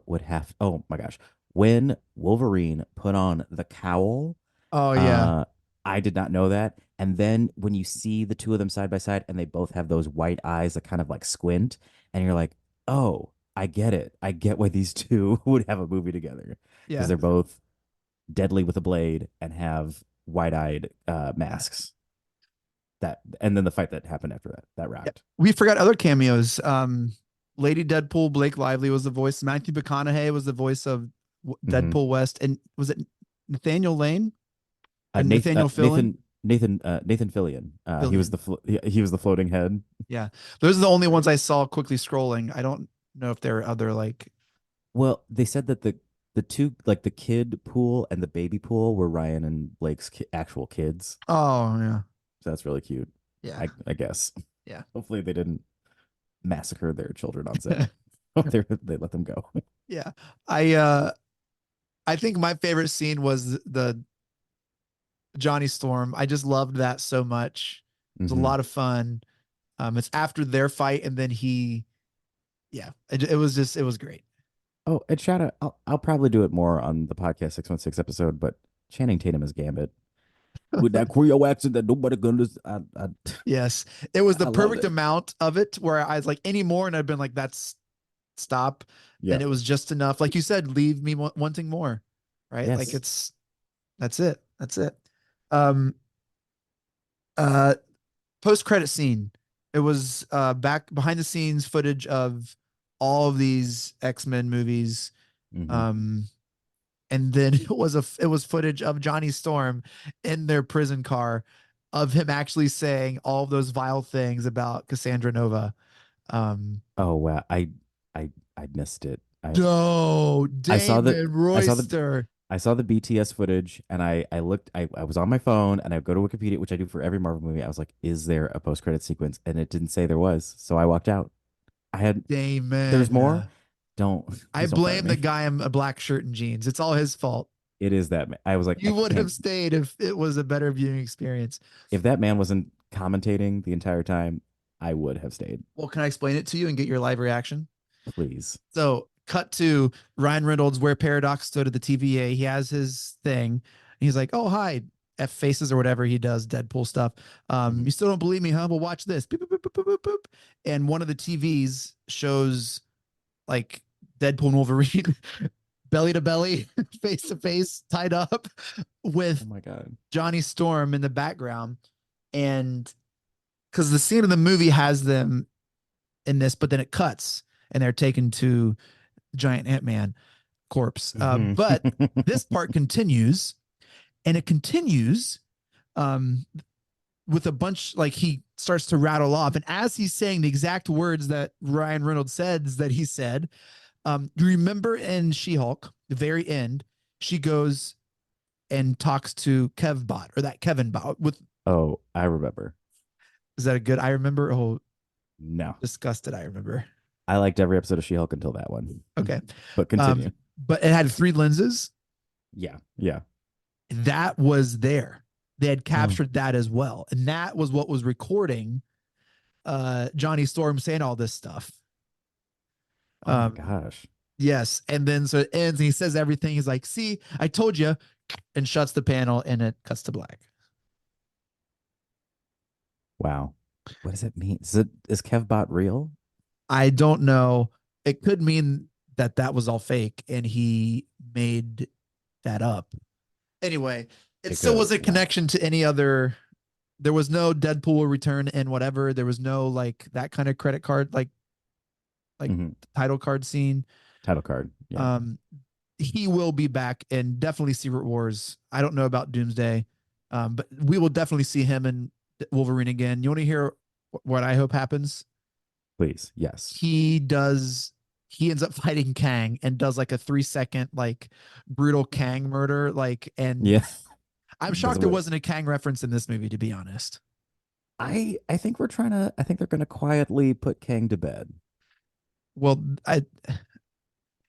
would have oh my gosh, when Wolverine put on the cowl. Oh yeah, I did not know that. And then when you see the two of them side by side and they both have those white eyes that kind of like squint, and you're like, oh, I get it. I get why these two would have a movie together yeah. because they're both deadly with a blade and have wide-eyed masks. That and then the fight that happened after that rocked. We forgot other cameos. Lady Deadpool, Blake Lively was the voice. Matthew McConaughey was the voice of Deadpool West, and was it Nathaniel Lane and Nathaniel Fillion? Nathan Fillion. He was he was the floating head. Yeah, those are the only ones I saw quickly scrolling. I don't know if there are other like. Well, they said that the two, like the kid pool and the baby pool, were Ryan and Blake's actual kids. Oh yeah, So that's really cute. yeah, I guess. Yeah. Hopefully they didn't massacre their children on set. They let them go. yeah. I think my favorite scene was the Johnny Storm. I just loved that so much. It was a Mhm. lot of fun. It's after their fight, and then it was great. Oh, and shout out! I'll probably do it more on the podcast 616 episode, but Channing Tatum as Gambit with that Creole accent that nobody gonna. Yes, it was the I love perfect it. amount of it where I was like any more, and I've been like that's stop, Yeah. and it was just enough. Like you said, leave me wanting more, right? Like Yes. that's it. That's it. Um, post credit scene. It was back behind the scenes footage of all of these X-Men movies. Mhm. And then it was footage of Johnny Storm in their prison car of him actually saying all of those vile things about Cassandra Nova. Oh wow, I missed it. No, I saw the Damon I saw the Royster. I saw the BTS footage, and I looked. I was on my phone, and I go to Wikipedia, which I do for every Marvel movie. I was like, "Is there a post credit sequence?" And it didn't say there was, so I walked out. I had Damon. There's more. I Please don't fire blame the me. guy in a black shirt and jeans. It's all his fault. It is that. I was like, You would have can't. stayed if it was a better viewing experience. If that man wasn't commentating the entire time, I would have stayed. Well, can I explain it to you and get your live reaction? Please. So, cut to Ryan Reynolds where Paradox stood at the TVA. He has his thing. He's like, "Oh, hi, F faces or whatever he does, Deadpool stuff. You still don't believe me, huh? Well, watch this." Boop, boop, boop, boop, boop, boop. And one of the TVs shows like Deadpool and Wolverine belly to belly, face to face, tied up with Oh my god. Johnny Storm in the background. And because the scene of the movie has them in this, but then it cuts and they're taken to giant Ant-Man corpse. But this part continues, and it continues with a bunch, like he starts to rattle off. And as he's saying the exact words that Ryan Reynolds says that he said, you remember in She-Hulk, the very end, she goes and talks to Kevbot, or that Kevin bot with. Oh, I remember. Is that a good? I remember. Oh, No, disgusted. I remember. I liked every episode of She-Hulk until that one. Okay. But continue. But it had 3 lenses. Yeah. Yeah. That was there. They had captured that as well. And that was what was recording Johnny Storm saying all this stuff. Oh my gosh. Yes. And then so it ends and he says everything. He's like, "See, I told you," and shuts the panel and it cuts to black. Wow. What does it mean? Is Kevbot real? I don't know. It could mean that that was all fake and he made that up. Anyway, it still was a connection to any other. There was no Deadpool will return and whatever. There was no like that kind of credit card, like title card scene. Title card. Yeah. He will be back and definitely Secret Wars. I don't know about Doomsday, but we will definitely see him and Wolverine again. You want to hear what I hope happens? Please. Yes. He ends up fighting Kang and does like a 3-second like brutal Kang murder. Like, and yeah. I'm shocked there wasn't a Kang reference in this movie, to be honest. I think they're going to quietly put Kang to bed. Well,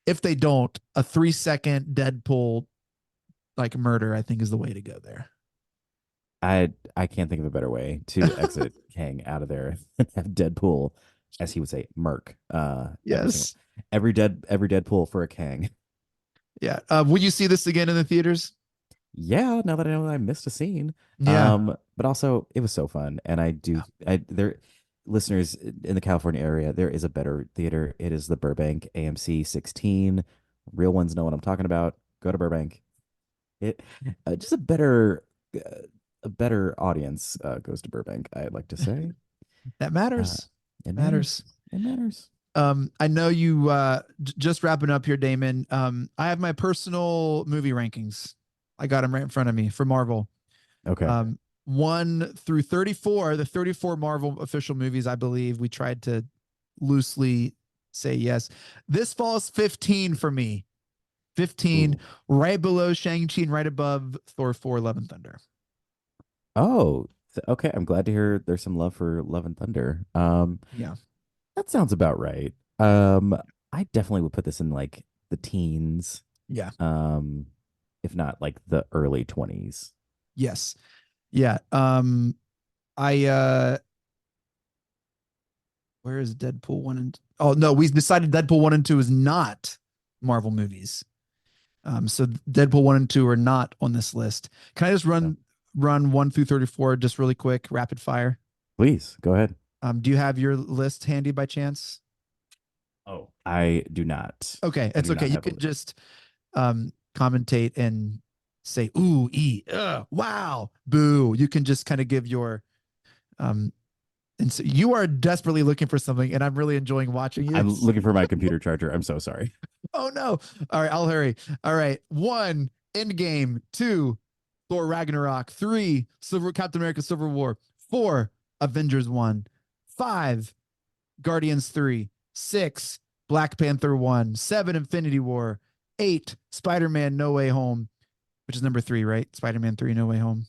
if they don't, a 3-second Deadpool like murder, I think is the way to go there. I can't think of a better way to exit Kang out of there and have Deadpool, as he would say, murk. Yes. Every Deadpool for a Kang. Yeah. Will you see this again in the theaters? Yeah, now that I know that I missed a scene. Yeah. But also it was so fun. And there listeners in the California area, there is a better theater. It is the Burbank AMC 16. Real ones know what I'm talking about. Go to Burbank. It just a better audience goes to Burbank, I'd like to say. That matters. It matters. It matters. I know you just wrapping up here, Damon. I have my personal movie rankings. I got them right in front of me for Marvel. Okay. 1 through 34, the 34 Marvel official movies, I believe. We tried to loosely say yes. This falls 15 for me. 15, right below Shang-Chi and right above Thor 4 Love and Thunder. Oh, okay. I'm glad to hear there's some love for Love and Thunder. Yeah. That sounds about right. I definitely would put this in like the teens. Yeah. If not like the early 20s. Yes. Yeah. Where is Deadpool 1 and Oh no, we decided Deadpool 1 and 2 is not Marvel movies. So Deadpool 1 and 2 are not on this list. Can I just run 1 through 34 just really quick, rapid fire? Please, go ahead. Do you have your list handy by chance? Oh, I do not. Okay, it's okay. You can just commentate and say ooh, wow, boo. You can just kind of give your and so you are desperately looking for something, and I'm really enjoying watching you. I'm looking for my computer charger. I'm so sorry. Oh no. All right, I'll hurry. All right. 1, Endgame. 2, Thor Ragnarok. 3, Captain America Civil War. 4, Avengers 1. 5, Guardians 3. 6, Black Panther 1. 7, Infinity War. 8, Spider-Man No Way Home, which is number 3, right? Spider-Man 3 No Way Home.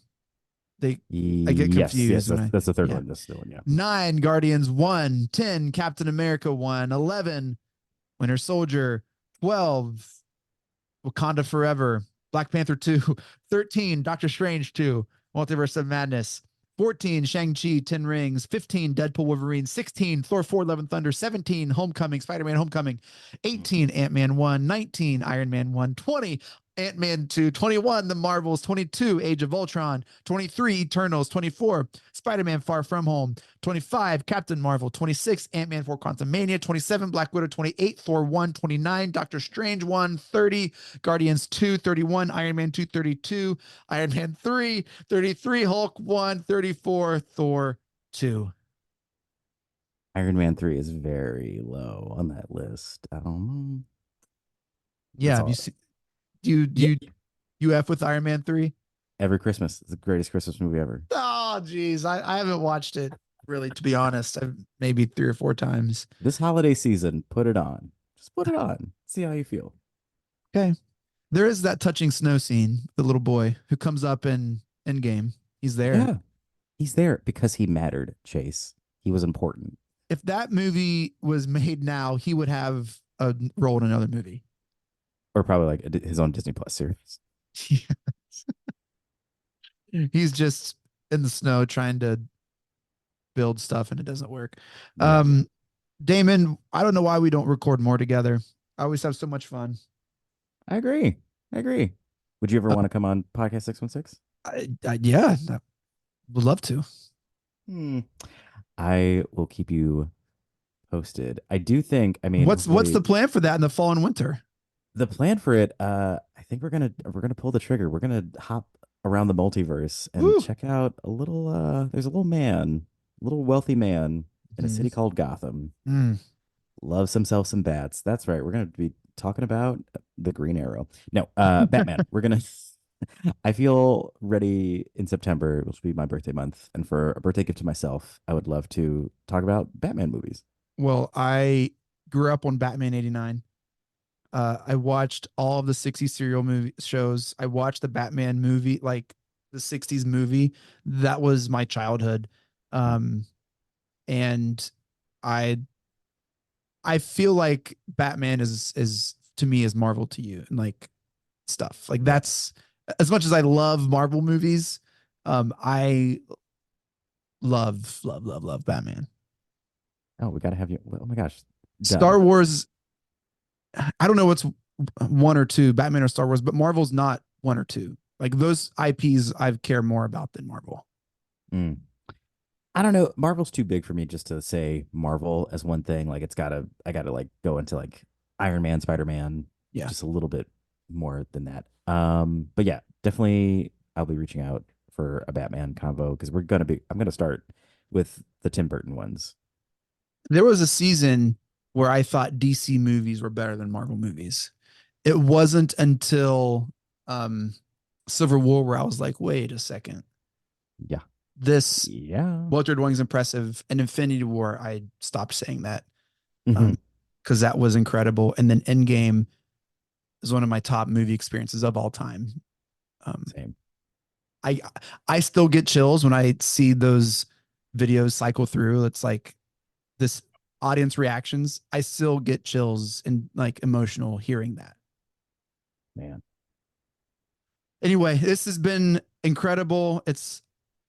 I get confused. Yes, that's the third one. That's the one, yeah. 9, Guardians 1. 10, Captain America 1. 11, Winter Soldier. 12, Wakanda Forever. Black Panther 2. 13, Doctor Strange 2, Multiverse of Madness. 14, Shang-Chi, 10 Rings. 15, Deadpool, Wolverine. 16, Thor 4, Love and Thunder. 17, Homecoming, Spider-Man Homecoming. 18, Ant-Man 1. 19, Iron Man 1. 20, Ant-Man 2. 21, The Marvels. 22, Age of Ultron. 23, Eternals. 24, Spider-Man Far From Home. 25, Captain Marvel. 26, Ant-Man 4 Quantumania. 27, Black Widow. 28, Thor 1. 29, Doctor Strange 1. 30, Guardians 2. 31, Iron Man 2. 32, Iron Man 3. 33, Hulk 1. 34, Thor 2. Iron Man 3 is very low on that list. I don't know. Yeah, That's have all. you seen, do you F with Iron Man 3? Every Christmas. It's the greatest Christmas movie ever. Oh, geez. I haven't watched it really, to be honest. I've maybe 3 or 4 times. This holiday season, put it on. Just put it on. See how you feel. Okay. There is that touching snow scene, the little boy who comes up in Endgame. He's there. Yeah. He's there because he mattered, Chase. He was important. If that movie was made now, he would have a role in another movie. Or probably like his own Disney Plus series. He's just in the snow trying to build stuff and it doesn't work. Yeah. Damon, I don't know why we don't record more together. I always have so much fun. I agree. Would you ever want to come on Podcast 616? Yeah, I would love to. I will keep you posted. I do think, I mean, What's the plan for that in the fall and winter? the plan for it? I think we're gonna pull the trigger. We're gonna hop around the multiverse and Woo. check out a little. There's a little wealthy man in a city called Gotham. Loves himself some bats. That's right. We're gonna be talking about the Green Arrow. No, Batman. We're gonna. I feel ready in September, which will be my birthday month, and for a birthday gift to myself, I would love to talk about Batman movies. Well, I grew up on Batman 89. I watched all of the 60s serial movie shows. I watched the Batman movie, like the 60s movie. That was my childhood. And I feel like Batman is to me as Marvel to you, and like stuff. Like that's as much as I love Marvel movies, I love Batman. Oh, we gotta have you. Oh my gosh, Star Wars, I don't know what's 1 or 2, Batman or Star Wars, but Marvel's not 1 or 2. Like those IPs I care more about than Marvel. I don't know. Marvel's too big for me just to say Marvel as one thing. Like I gotta like go into like Iron Man, Spider-Man, Yeah. just a little bit more than that. But yeah, definitely I'll be reaching out for a Batman convo because I'm gonna start with the Tim Burton ones. There was a season where I thought DC movies were better than Marvel movies. It wasn't until Civil War where I was like, wait a second. Yeah. This Yeah. Walter Doing's impressive. And Infinity War, I stopped saying that because that was incredible. And then Endgame is one of my top movie experiences of all time. Same. I still get chills when I see those videos cycle through. It's like this audience reactions. I still get chills and like emotional hearing that. Man. Anyway, this has been incredible. It's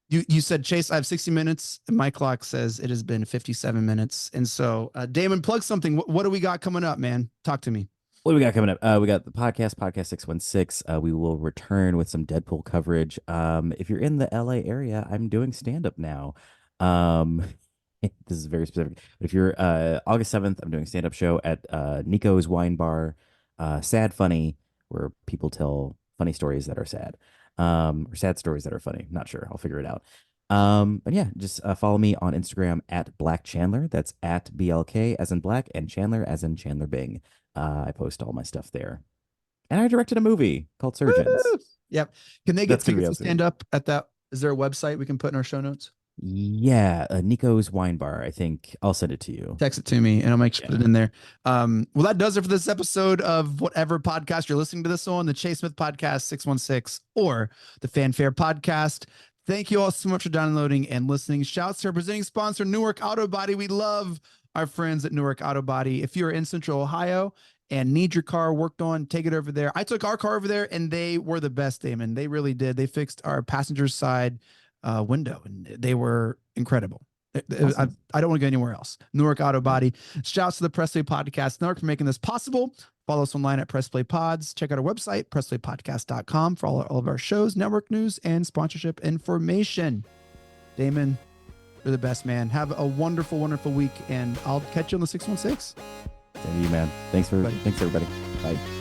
you said, Chase, I have 60 minutes, and my clock says it has been 57 minutes. And so, Damon, plug something. What do we got coming up, man? Talk to me. What do we got coming up? We got the podcast 616. We will return with some Deadpool coverage. If you're in the LA area, I'm doing stand-up now. This is very specific. But if you're August 7th, I'm doing a stand-up show at Nico's Wine Bar, Sad Funny, where people tell funny stories that are sad. Or sad stories that are funny. Not sure. I'll figure it out. But yeah, just follow me on Instagram at Black Chandler. That's at BLK as in Black and Chandler as in Chandler Bing. I post all my stuff there. And I directed a movie called Surgeons. Woo! Yep. Can they get That's gonna be tickets to awesome. stand up at that? Is there a website we can put in our show notes? Yeah, Nico's Wine Bar. I think I'll send it to you. Text it to me and I'll make sure to put it in there. Well, that does it for this episode of whatever podcast you're listening to this on, the Chase Smith Podcast 616 or the Fanfare Podcast. Thank you all so much for downloading and listening. Shouts to our presenting sponsor, Newark AutoBody. We love our friends at Newark AutoBody. If you're in Central Ohio and need your car worked on, take it over there. I took our car over there and they were the best, Damon. They really did. They fixed our passenger side window and they were incredible. Awesome. I don't want to go anywhere else. Newark AutoBody. Shouts to the Press Play Podcast Network for making this possible. Follow us online at Press Play Pods. Check out our website, pressplaypodcast.com, for all of our shows, network news, and sponsorship information. Damon, you're the best, man. Have a wonderful, wonderful week, and I'll catch you on the 616. Same to you, man. Thanks everybody. Bye.